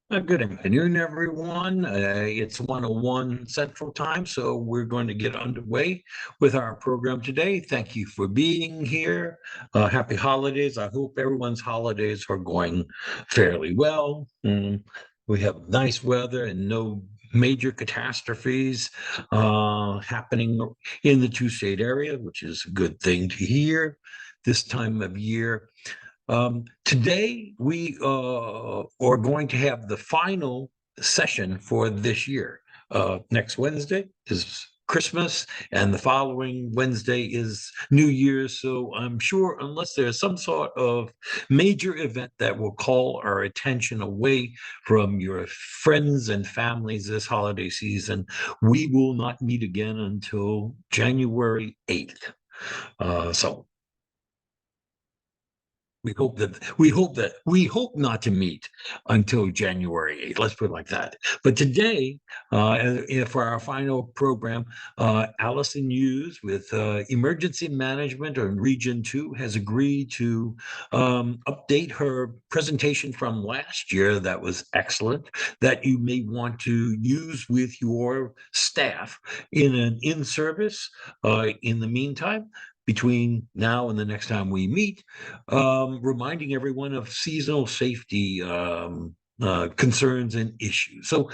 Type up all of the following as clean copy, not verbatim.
Good afternoon, everyone. It's 1:01 Central Time, so we're going to get underway with our program today. Thank you for being here. Happy holidays. I hope everyone's holidays are going fairly well. We have nice weather and no major catastrophes happening in the two-state area, which is a good thing to hear this time of year. Today, we are going to have the final session for this year. Next Wednesday is Christmas, and the following Wednesday is New Year's. So I'm sure, unless there's some sort of major event that will call our attention away from your friends and families this holiday season, we will not meet again until January 8th. So we hope not to meet until January 8th. Let's put it like that. But today, for our final program, Alyson Hughes with Emergency Management on Region 2 has agreed to update her presentation from last year. That was excellent. That you may want to use with your staff in an in-service. In the meantime, between now and the next time we meet, reminding everyone of seasonal safety concerns and issues. So,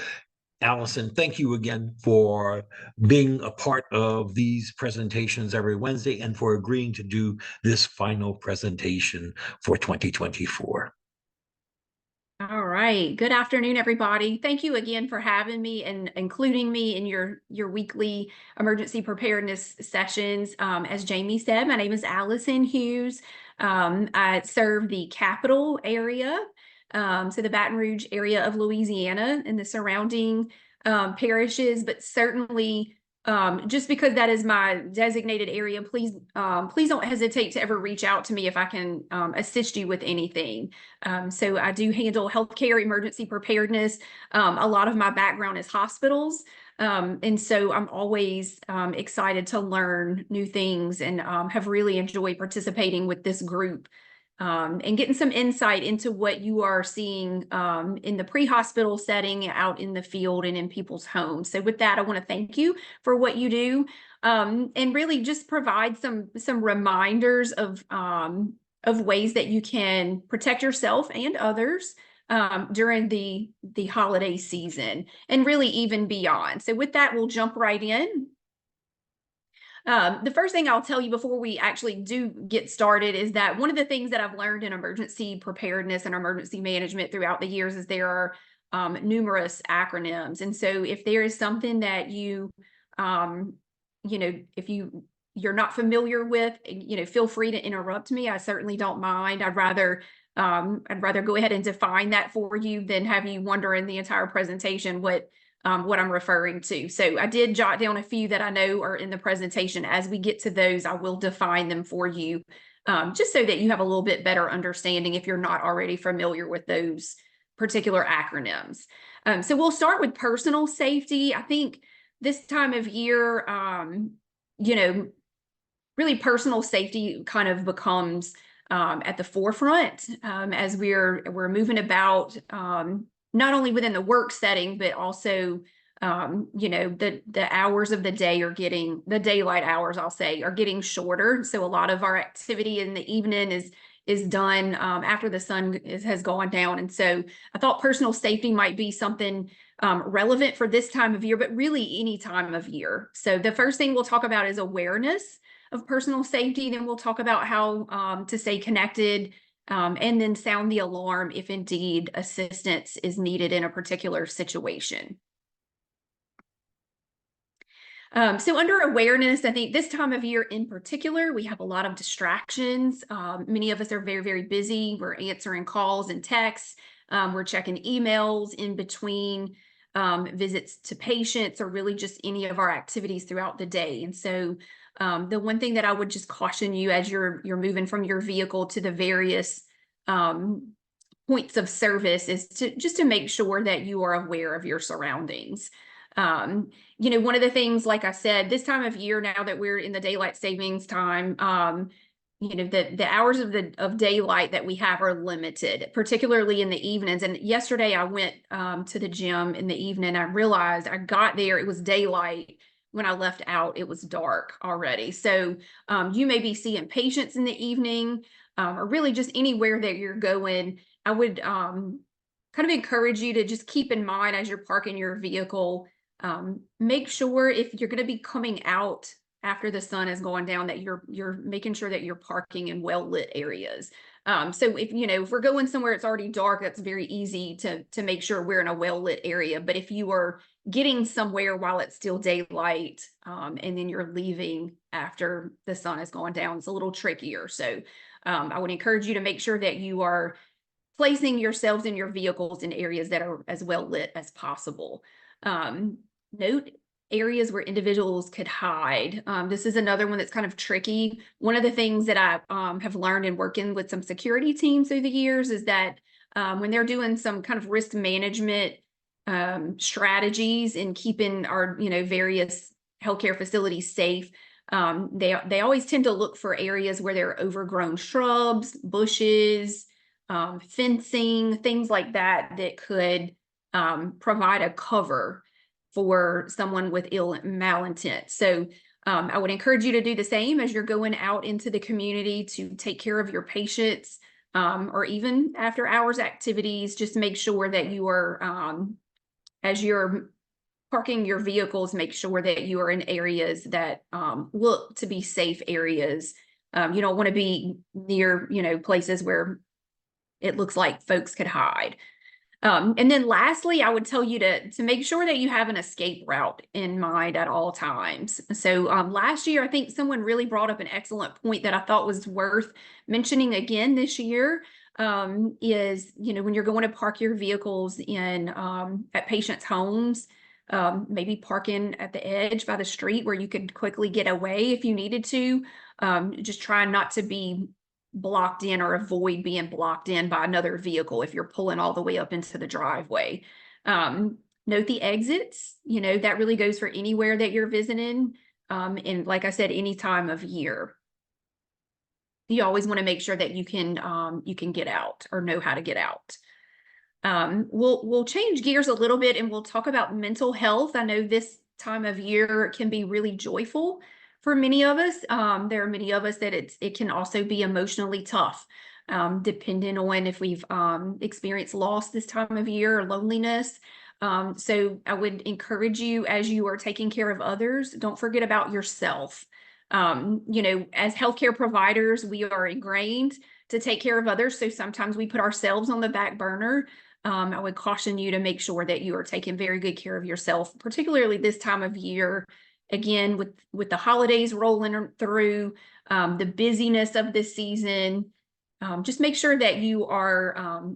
Alyson, thank you again for being a part of these presentations every Wednesday and for agreeing to do this final presentation for 2024. All right. Good afternoon, everybody. Thank you again for having me and including me in your weekly emergency preparedness sessions. As Jamie said, my name is Alyson Hughes. I serve the capital area, so the Baton Rouge area of Louisiana and the surrounding parishes, but certainly just because that is my designated area, please don't hesitate to ever reach out to me if I can assist you with anything. So I do handle healthcare emergency preparedness. A lot of my background is hospitals. And so I'm always excited to learn new things and have really enjoyed participating with this group and getting some insight into what you are seeing in the pre-hospital setting, out in the field and in people's homes. So with that, I want to thank you for what you do and really just provide some reminders of ways that you can protect yourself and others during the holiday season and really even beyond. So with that, we'll jump right in. The first thing I'll tell you before we actually do get started is that one of the things that I've learned in emergency preparedness and emergency management throughout the years is there are numerous acronyms. And so if there is something that if you're not familiar with, feel free to interrupt me. I certainly don't mind. I'd rather go ahead and define that for you than have you wonder in the entire presentation what I'm referring to. So I did jot down a few that I know are in the presentation. As we get to those, I will define them for you, just so that you have a little bit better understanding if you're not already familiar with those particular acronyms. So we'll start with personal safety. I think this time of year, really personal safety kind of becomes at the forefront as we're moving about not only within the work setting, but also, the hours of the day the daylight hours, I'll say, are getting shorter. So a lot of our activity in the evening is done after the sun has gone down. And so I thought personal safety might be something relevant for this time of year, but really any time of year. So the first thing we'll talk about is awareness of personal safety. Then we'll talk about how to stay connected and then sound the alarm if indeed assistance is needed in a particular situation. So under awareness, I think this time of year in particular, we have a lot of distractions. Many of us are very, very busy. We're answering calls and texts. We're checking emails in between visits to patients or really just any of our activities throughout the day. And so the one thing that I would just caution you as you're moving from your vehicle to the various points of service is to make sure that you are aware of your surroundings. One of the things, like I said, this time of year, now that we're in the daylight savings time, the hours of daylight that we have are limited, particularly in the evenings. And yesterday I went to the gym in the evening. I realized I got there, it was daylight. When I left out, it was dark already. So you may be seeing patients in the evening, or really just anywhere that you're going. I would kind of encourage you to just keep in mind as you're parking your vehicle, make sure if you're going to be coming out after the sun is going down, that you're making sure that you're parking in well-lit areas. So if we're going somewhere it's already dark, that's very easy to make sure we're in a well-lit area. But if you are getting somewhere while it's still daylight, and then you're leaving after the sun is going down, it's a little trickier. So I would encourage you to make sure that you are placing yourselves in your vehicles in areas that are as well lit as possible. Note areas where individuals could hide. This is another one that's kind of tricky. One of the things that I have learned in working with some security teams through the years is that when they're doing some kind of risk management strategies in keeping our various healthcare facilities safe, they always tend to look for areas where there are overgrown shrubs, bushes, fencing, things like that that could provide a cover for someone with ill malintent. So I would encourage you to do the same as you're going out into the community to take care of your patients, or even after hours activities. Just make sure that you are, as you're parking your vehicles, make sure that you are in areas that look to be safe areas. You don't want to be near, places where it looks like folks could hide. And then lastly, I would tell you to make sure that you have an escape route in mind at all times. So last year, I think someone really brought up an excellent point that I thought was worth mentioning again this year, is, when you're going to park your vehicles in at patients' homes, maybe parking at the edge by the street where you could quickly get away if you needed to. Just try not to be blocked in or avoid being blocked in by another vehicle if you're pulling all the way up into the driveway. Note the exits, that really goes for anywhere that you're visiting. And like I said, any time of year. You always want to make sure that you can get out or know how to get out. We'll change gears a little bit and we'll talk about mental health. I know this time of year can be really joyful for many of us. There are many of us that it can also be emotionally tough, depending on if we've experienced loss this time of year or loneliness. So I would encourage you, as you are taking care of others, don't forget about yourself. As healthcare providers, we are ingrained to take care of others. So sometimes we put ourselves on the back burner. I would caution you to make sure that you are taking very good care of yourself, particularly this time of year. Again, with the holidays rolling through, the busyness of this season, just make sure that you are,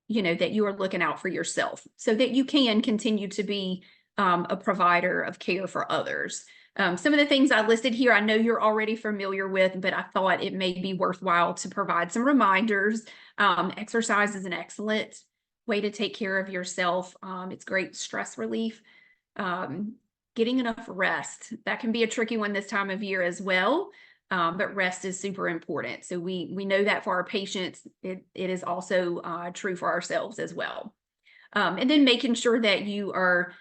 that you are looking out for yourself so that you can continue to be a provider of care for others. Some of the things I listed here, I know you're already familiar with, but I thought it may be worthwhile to provide some reminders. Exercise is an excellent way to take care of yourself. It's great stress relief. Getting enough rest, that can be a tricky one this time of year as well, but rest is super important. So we know that for our patients, it is also true for ourselves as well. And then making sure that you are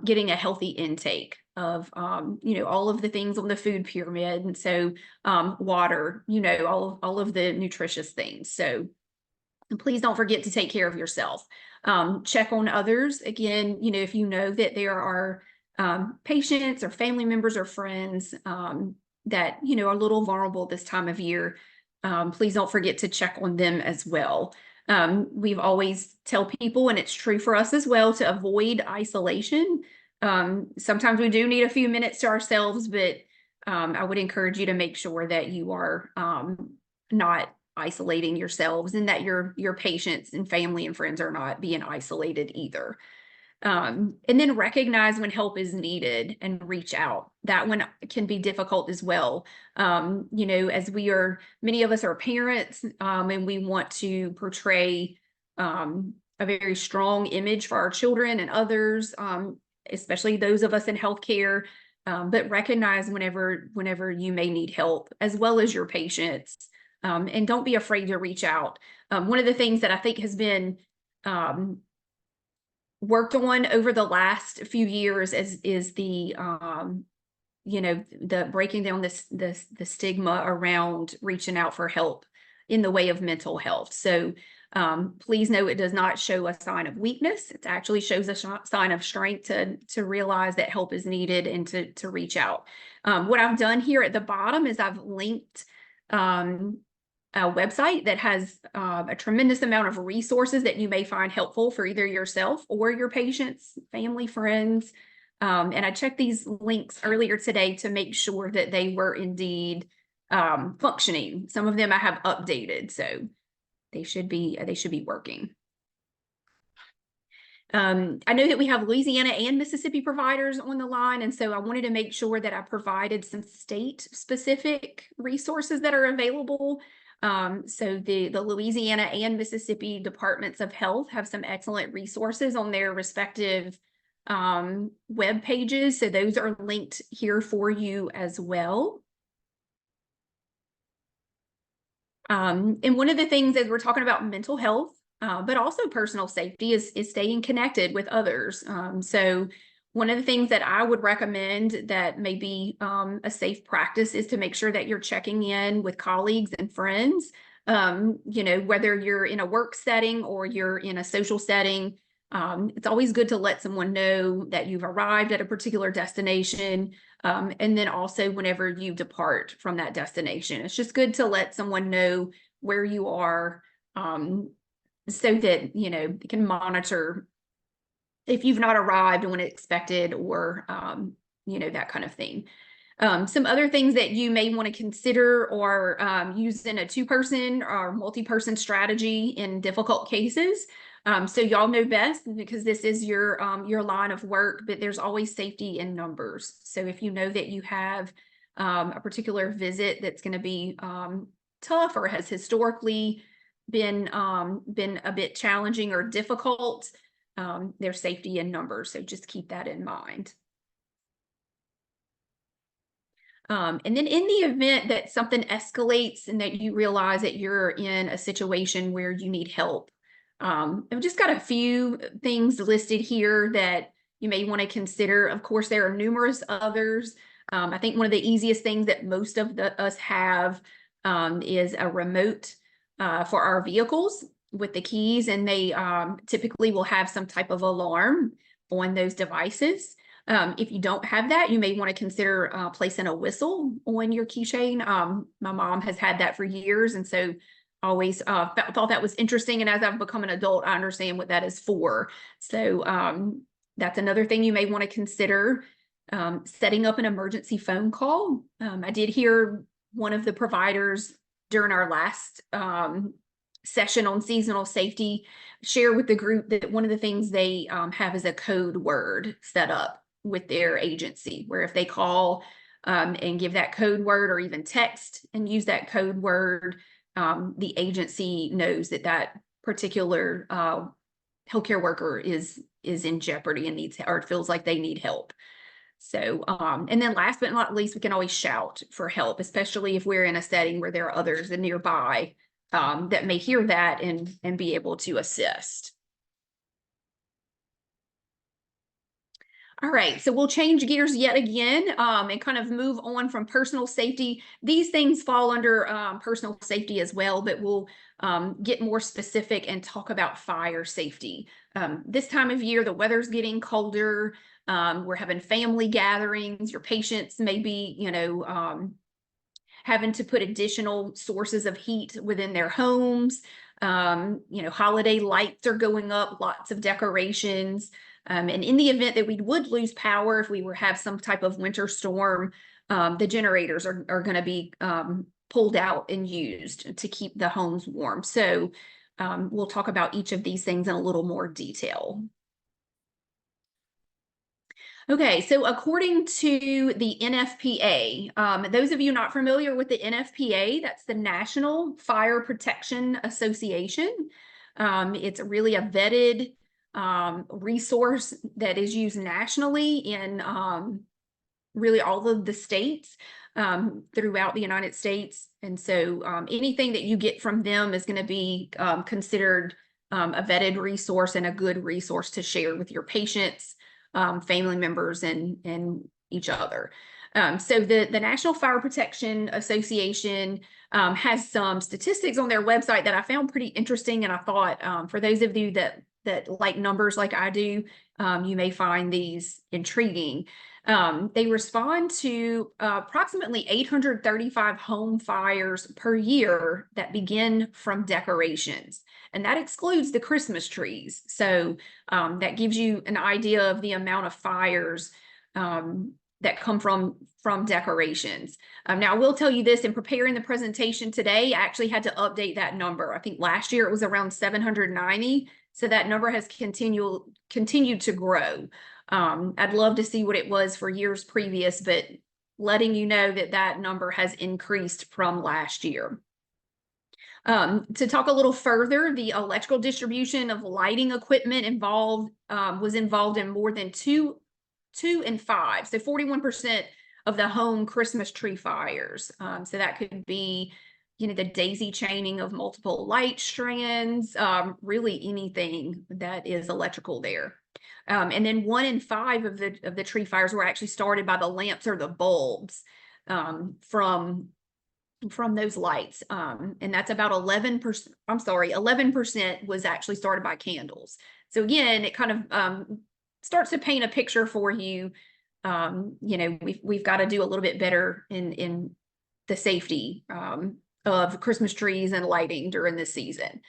getting a healthy intake of, all of the things on the food pyramid. And so water, all of the nutritious things. So please don't forget to take care of yourself. Check on others. Again, if you know that there are patients or family members or friends that, are a little vulnerable this time of year, please don't forget to check on them as well. We've always tell people, and it's true for us as well, to avoid isolation. Sometimes we do need a few minutes to ourselves, but I would encourage you to make sure that you are not isolating yourselves, and that your patients and family and friends are not being isolated either. And then recognize when help is needed and reach out. That one can be difficult as well. As many of us are parents, and we want to portray a very strong image for our children and others, especially those of us in healthcare. but recognize whenever you may need help, as well as your patients, and don't be afraid to reach out. One of the things that I think has been worked on over the last few years is the the breaking down the stigma around reaching out for help in the way of mental health. So please know it does not show a sign of weakness. It actually shows a sign of strength to realize that help is needed and to reach out. What I've done here at the bottom is I've linked a website that has a tremendous amount of resources that you may find helpful for either yourself or your patients, family, friends. And I checked these links earlier today to make sure that they were indeed functioning. Some of them I have updated, so they should be working. I know that we have Louisiana and Mississippi providers on the line, and so I wanted to make sure that I provided some state-specific resources that are available. So the Louisiana and Mississippi Departments of Health have some excellent resources on their respective web pages. So those are linked here for you as well. And one of the things as we're talking about mental health, but also personal safety is staying connected with others. So one of the things that I would recommend that may be a safe practice is to make sure that you're checking in with colleagues and friends, whether you're in a work setting or you're in a social setting. It's always good to let someone know that you've arrived at a particular destination, and then also whenever you depart from that destination. It's just good to let someone know where you are, so that you can monitor if you've not arrived when expected, or that kind of thing. Some other things that you may want to consider are using a two-person or multi-person strategy in difficult cases. So y'all know best because this is your line of work, but there's always safety in numbers. So if you know that you have a particular visit that's going to be tough or has historically been a bit challenging or difficult, there's safety in numbers. So just keep that in mind. And then in the event that something escalates and that you realize that you're in a situation where you need help, I've just got a few things listed here that you may want to consider. Of course, there are numerous others. I think one of the easiest things that most of us have is a remote for our vehicles with the keys, and they typically will have some type of alarm on those devices. If you don't have that, you may want to consider placing a whistle on your keychain. My mom has had that for years, and so always thought that was interesting. And as I've become an adult, I understand what that is for. So that's another thing you may want to consider. Setting up an emergency phone call. I did hear one of the providers during our last session on seasonal safety share with the group that one of the things they have is a code word set up with their agency, where if they call and give that code word or even text and use that code word, the agency knows that that particular healthcare worker is in jeopardy and needs, or feels like they need help. So, and then last but not least, we can always shout for help, especially if we're in a setting where there are others nearby that may hear that and be able to assist. All right, so we'll change gears yet again and kind of move on from personal safety. These things fall under personal safety as well, but we'll get more specific and talk about fire safety. This time of year, the weather's getting colder. We're having family gatherings. Your patients may be, having to put additional sources of heat within their homes. Holiday lights are going up, lots of decorations. And in the event that we would lose power, if we have some type of winter storm, the generators are going to be pulled out and used to keep the homes warm. So we'll talk about each of these things in a little more detail. Okay, so according to the NFPA, those of you not familiar with the NFPA, that's the National Fire Protection Association. It's really a vetted resource that is used nationally in really all of the states throughout the United States. And so anything that you get from them is going to be considered a vetted resource and a good resource to share with your patients, family members, and each other. So the National Fire Protection Association has some statistics on their website that I found pretty interesting, and I thought for those of you that like numbers like I do, you may find these intriguing. They respond to approximately 835 home fires per year that begin from decorations, and that excludes the Christmas trees. So that gives you an idea of the amount of fires that come from decorations. Now, I will tell you this, in preparing the presentation today, I actually had to update that number. I think last year it was around 790, so that number has continued to grow. I'd love to see what it was for years previous, but letting you know that that number has increased from last year. To talk a little further, the electrical distribution of lighting equipment was involved in more than two and five, so 41% of the home Christmas tree fires. So that could be, the daisy chaining of multiple light strands, really anything that is electrical there. And then 1 in 5 of the tree fires were actually started by the lamps or the bulbs from those lights. And that's about 11%. I'm sorry, 11% was actually started by candles. So again, it kind of starts to paint a picture for you. We've got to do a little bit better in the safety of Christmas trees and lighting during this season.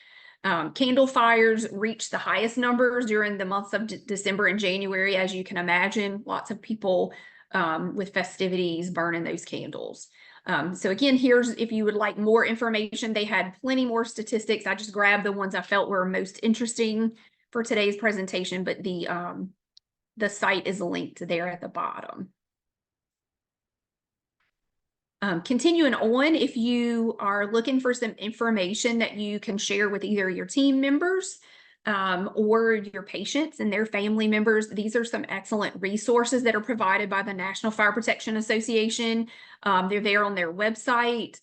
Candle fires reached the highest numbers during the months of December and January, as you can imagine. Lots of people with festivities burning those candles. So again, here's, if you would like more information, they had plenty more statistics. I just grabbed the ones I felt were most interesting for today's presentation, but the site is linked there at the bottom. Continuing on, if you are looking for some information that you can share with either your team members or your patients and their family members, these are some excellent resources that are provided by the National Fire Protection Association. They're there on their website.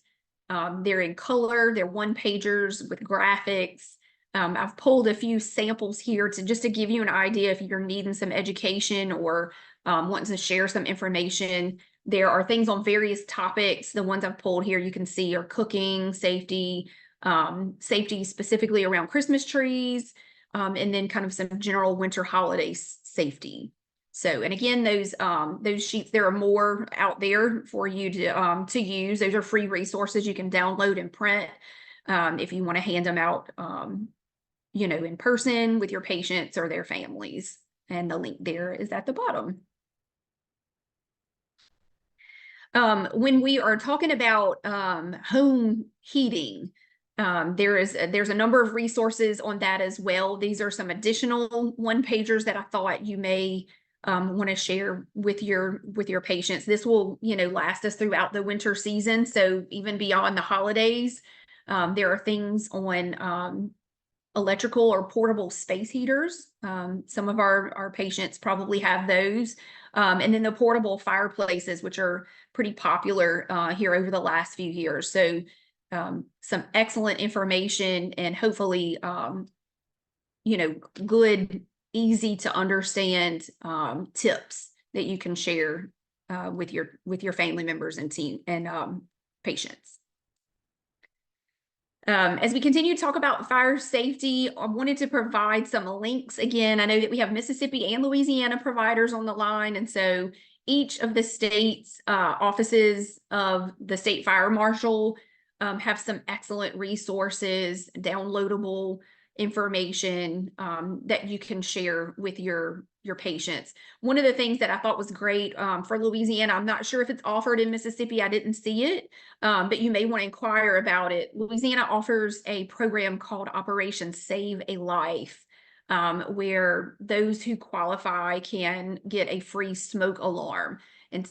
They're in color. They're one-pagers with graphics. I've pulled a few samples here just to give you an idea if you're needing some education or wanting to share some information. There are things on various topics. The ones I've pulled here you can see are cooking, safety, safety specifically around Christmas trees, and then kind of some general winter holiday safety. So, and again, those sheets, there are more out there for you to use. Those are free resources you can download and print if you want to hand them out, in person with your patients or their families. And the link there is at the bottom. When we are talking about home heating, there's a number of resources on that as well. These are some additional one-pagers that I thought you may want to share with your patients. This will last us throughout the winter season, so even beyond the holidays. There are things on electrical or portable space heaters. Some of our patients probably have those. And then the portable fireplaces, which are pretty popular here over the last few years. So some excellent information and hopefully, good, easy to understand tips that you can share with your family members and team and patients. As we continue to talk about fire safety, I wanted to provide some links. Again, I know that we have Mississippi and Louisiana providers on the line, and so each of the state's offices of the state fire marshal have some excellent resources, downloadable information that you can share with your patients. One of the things that I thought was great for Louisiana, I'm not sure if it's offered in Mississippi, I didn't see it, but you may want to inquire about it. Louisiana offers a program called Operation Save a Life, where those who qualify can get a free smoke alarm. And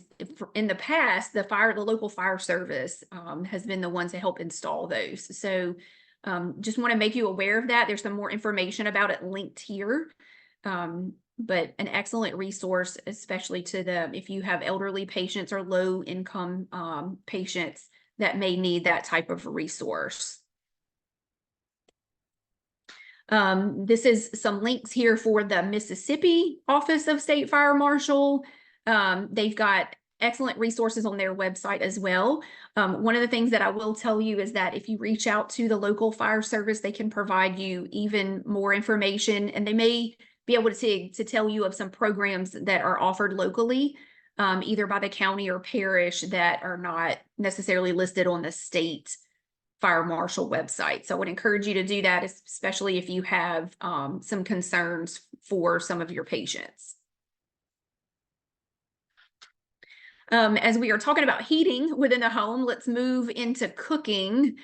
in the past, the local fire service has been the ones to help install those. So just want to make you aware of that. There's some more information about it linked here. but an excellent resource, especially if you have elderly patients or low income patients that may need that type of resource. This is some links here for the Mississippi Office of State Fire Marshal. They've got excellent resources on their website as well. One of the things that I will tell you is that if you reach out to the local fire service, they can provide you even more information, and they may be able to tell you of some programs that are offered locally, either by the county or parish, that are not necessarily listed on the state fire marshal website. So I would encourage you to do that, especially if you have some concerns for some of your patients. As we are talking about heating within the home, let's move into cooking.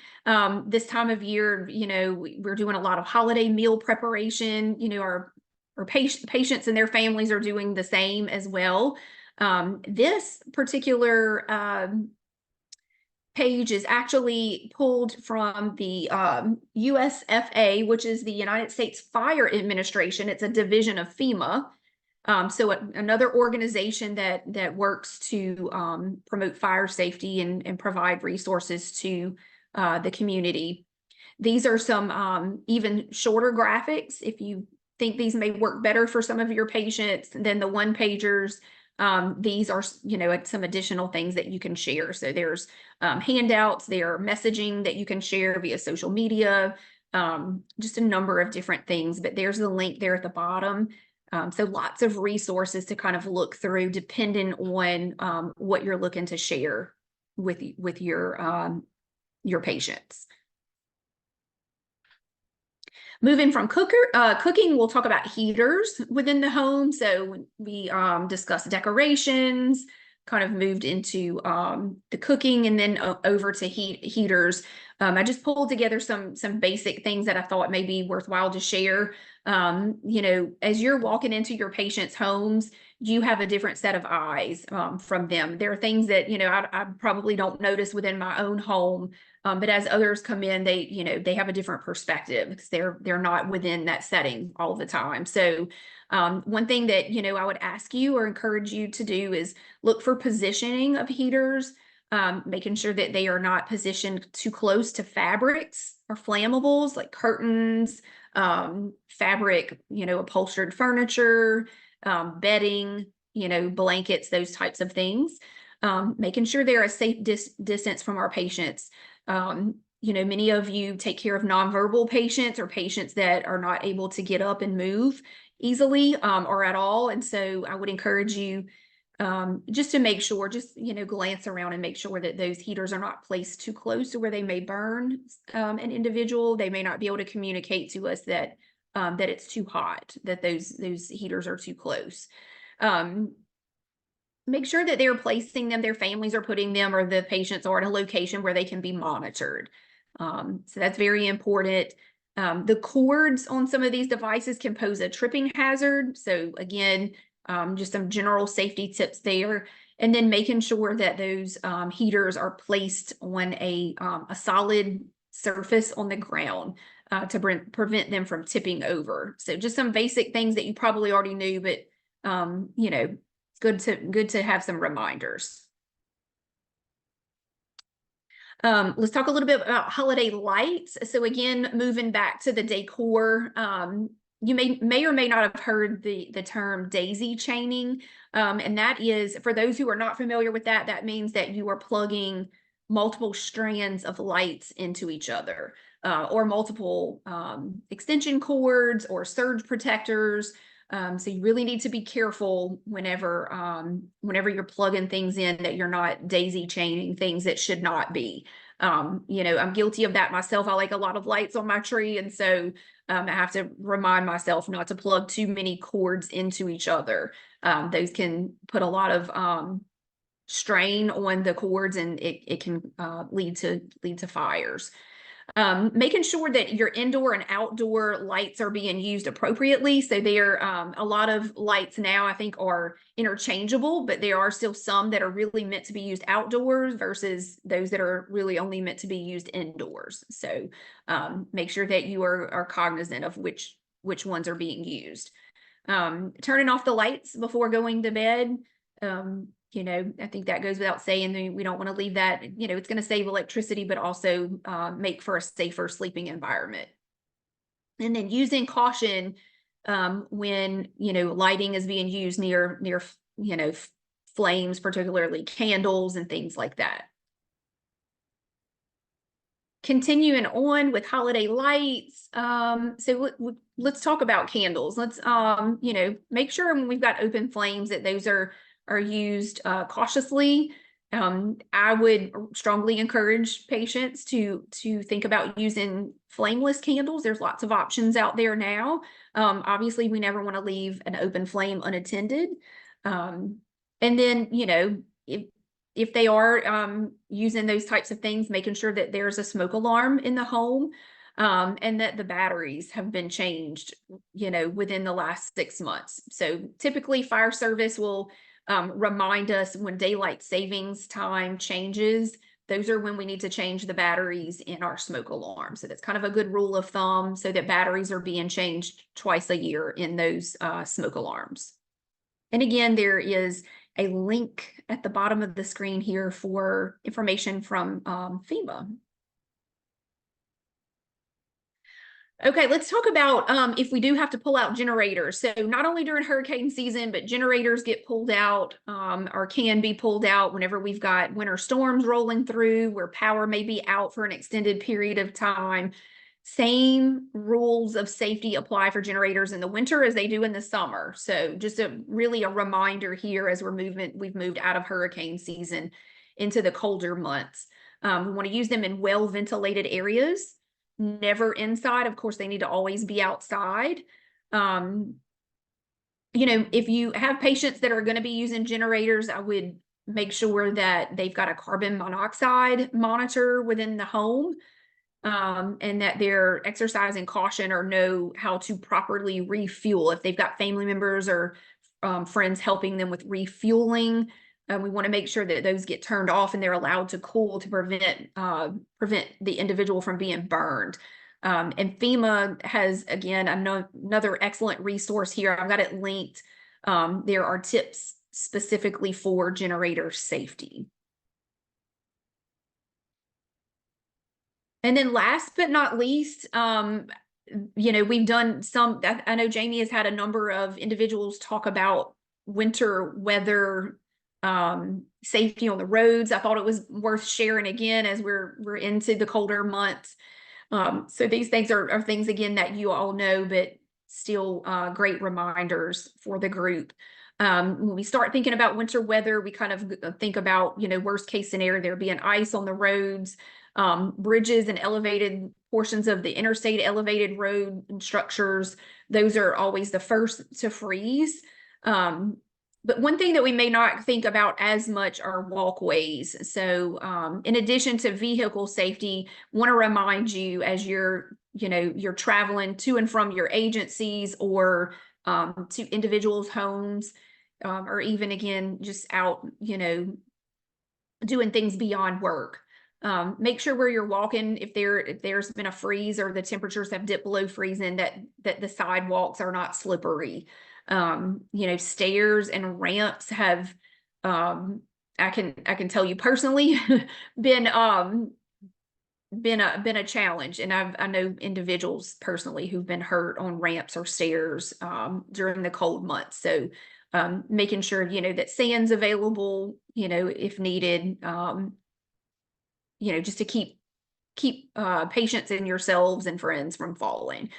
This time of year, we're doing a lot of holiday meal preparation. Our patients and their families are doing the same as well. This particular page is actually pulled from the USFA, which is the United States Fire Administration. It's a division of FEMA. So another organization that works to promote fire safety and provide resources to the community. These are some even shorter graphics. If you think these may work better for some of your patients than the one-pagers, these are, some additional things that you can share. So there's handouts, there are messaging that you can share via social media, just a number of different things, but there's the link there at the bottom. So lots of resources to kind of look through depending on what you're looking to share with your patients. Moving from cooking, we'll talk about heaters within the home. So we discussed decorations, kind of moved into the cooking, and then over to heaters. I just pulled together some basic things that I thought may be worthwhile to share. As you're walking into your patients' homes, you have a different set of eyes from them. There are things that I probably don't notice within my own home, but as others come in, they have a different perspective because they're not within that setting all the time. So one thing that I would ask you or encourage you to do is look for positioning of heaters, making sure that they are not positioned too close to fabrics or flammables like curtains, fabric, upholstered furniture, bedding, blankets, those types of things. Making sure they're a safe distance from our patients. Many of you take care of nonverbal patients or patients that are not able to get up and move easily or at all. And so I would encourage you just to make sure, glance around and make sure that those heaters are not placed too close to where they may burn an individual. They may not be able to communicate to us that it's too hot, that those heaters are too close. Make sure that they're placing them, their families are putting them, or the patients are in a location where they can be monitored. So that's very important. The cords on some of these devices can pose a tripping hazard. So again, just some general safety tips there. And then making sure that those heaters are placed on a solid surface on the ground to prevent them from tipping over. So just some basic things that you probably already knew, but good to have some reminders. Let's talk a little bit about holiday lights. So again, moving back to the decor, you may or may not have heard the term daisy chaining. And that is, for those who are not familiar with that, that means that you are plugging multiple strands of lights into each other, or multiple extension cords or surge protectors. So you really need to be careful whenever you're plugging things in, that you're not daisy chaining things that should not be. I'm guilty of that myself. I like a lot of lights on my tree, and so I have to remind myself not to plug too many cords into each other. Those can put a lot of strain on the cords, and it can lead to fires. Making sure that your indoor and outdoor lights are being used appropriately. So there a lot of lights now I think are interchangeable, but there are still some that are really meant to be used outdoors versus those that are really only meant to be used indoors. So make sure that you are cognizant of which ones are being used. Turning off the lights before going to bed. I think that goes without saying. We don't want to leave that, it's going to save electricity, but also make for a safer sleeping environment. And then using caution when, lighting is being used near, flames, particularly candles and things like that. Continuing on with holiday lights. So let's talk about candles. Let's, make sure when we've got open flames that those are used cautiously. I would strongly encourage patients to think about using flameless candles. There's lots of options out there now. Obviously, we never want to leave an open flame unattended. And then, if they are using those types of things, making sure that there's a smoke alarm in the home, and that the batteries have been changed, within the last 6 months. So typically fire service will remind us when daylight savings time changes. Those are when we need to change the batteries in our smoke alarm. So that's kind of a good rule of thumb, so that batteries are being changed twice a year in those smoke alarms. And again, there is a link at the bottom of the screen here for information from FEMA. Okay, let's talk about if we do have to pull out generators. So not only during hurricane season, but generators get pulled out or can be pulled out whenever we've got winter storms rolling through, where power may be out for an extended period of time. Same rules of safety apply for generators in the winter as they do in the summer. So just really a reminder here as we've moved out of hurricane season into the colder months. We want to use them in well-ventilated areas. Never inside. Of course, they need to always be outside. If you have patients that are going to be using generators, I would make sure that they've got a carbon monoxide monitor within the home, and that they're exercising caution or know how to properly refuel. If they've got family members or friends helping them with refueling, we want to make sure that those get turned off and they're allowed to cool to prevent the individual from being burned. And FEMA has, again, another excellent resource here. I've got it linked. There are tips specifically for generator safety. And then last but not least, we've done some, I know Jamie has had a number of individuals talk about winter weather safety on the roads. I thought it was worth sharing again as we're into the colder months. So these things are things, again, that you all know, but still great reminders for the group. When we start thinking about winter weather, we kind of think about, worst case scenario, there being ice on the roads, bridges and elevated portions of the interstate, elevated road structures. Those are always the first to freeze. But one thing that we may not think about as much are walkways. So in addition to vehicle safety, want to remind you as you're traveling to and from your agencies or to individuals' homes, or even, again, just out, doing things beyond work. Make sure where you're walking, if there's been a freeze or the temperatures have dipped below freezing, that the sidewalks are not slippery. Stairs and ramps have, I can tell you personally, been a challenge, and I know individuals personally who've been hurt on ramps or stairs during the cold months. So making sure that sand's available, if needed, just to keep patients and yourselves and friends from falling.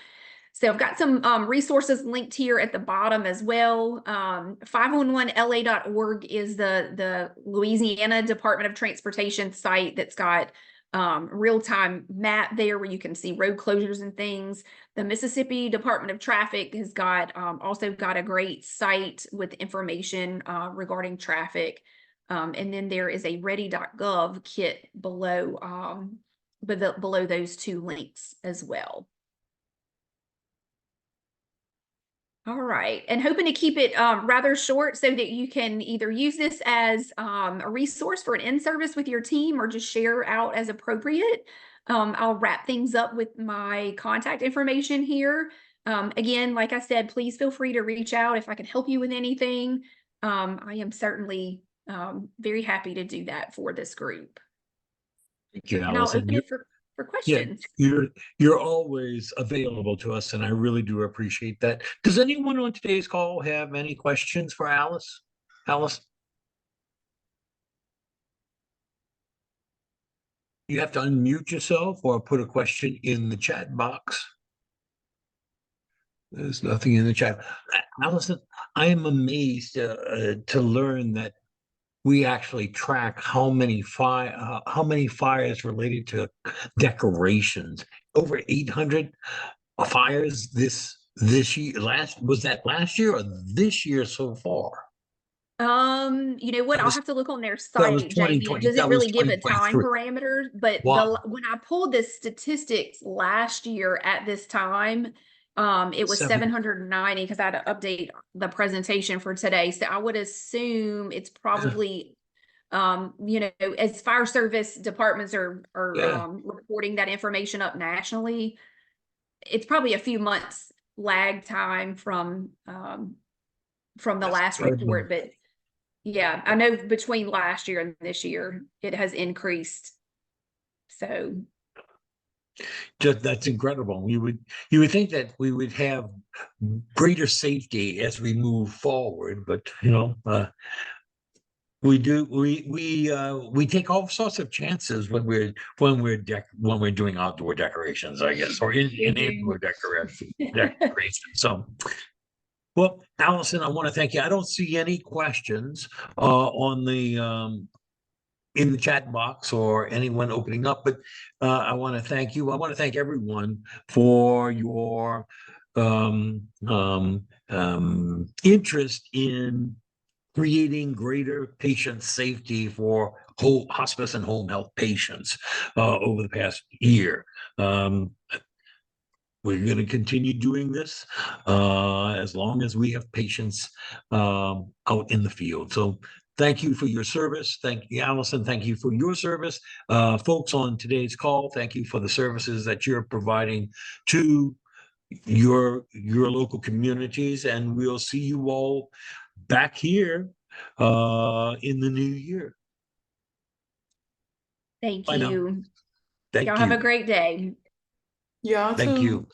So I've got some resources linked here at the bottom as well. 511la.org is the Louisiana Department of Transportation site that's got real-time map there where you can see road closures and things. The Mississippi Department of Traffic has got also got a great site with information regarding traffic. And then there is a ready.gov kit below those two links as well. All right, and hoping to keep it rather short so that you can either use this as a resource for an in-service with your team or just share out as appropriate. I'll wrap things up with my contact information here. Again, like I said, please feel free to reach out if I can help you with anything. I am certainly very happy to do that for this group. Thank you, And I'll Alyson. open it for Yeah, questions. you're always available to us, and I really do appreciate that. Does anyone on today's call have any questions for Alice? Alice? You have to unmute yourself or put a question in the chat box. There's nothing in the chat. Allison, I am amazed to learn that we actually track how many fires related to decorations. Over 800 fires this year. Was that last year or this year so far? You know what? That I'll was have to look on their that was site, Jamie. It 2020. doesn't That was really give a time 2023. parameter, but Wow. when I pulled the statistics last year at this time, it was 790 because I had to update the presentation for today. So I would assume it's probably you know, as fire service departments are Yeah. reporting that information up nationally, it's probably a few months lag time from the That's last incredible. report, but yeah, I know between last year and this year, it has increased. So Just that's incredible. You would think that we would have greater safety as we move forward, but we take all sorts of chances when we're doing outdoor decorations, I guess, or in indoor decorations. So, well, Allison, I want to thank you. I don't see any questions on the in the chat box or anyone opening up, but I want to thank you. I want to thank everyone for your interest in creating greater patient safety for whole hospice and home health patients over the past year. We're going to continue doing this as long as we have patients out in the field. So thank you for your service. Thank you, Allison. Thank you for your service. Folks on today's call, thank you for the services that you're providing to your local communities. And we'll see you all back here in the new year. thank Bye now. you. Thank Y'all have a you. great day. Y'all Thank too. you.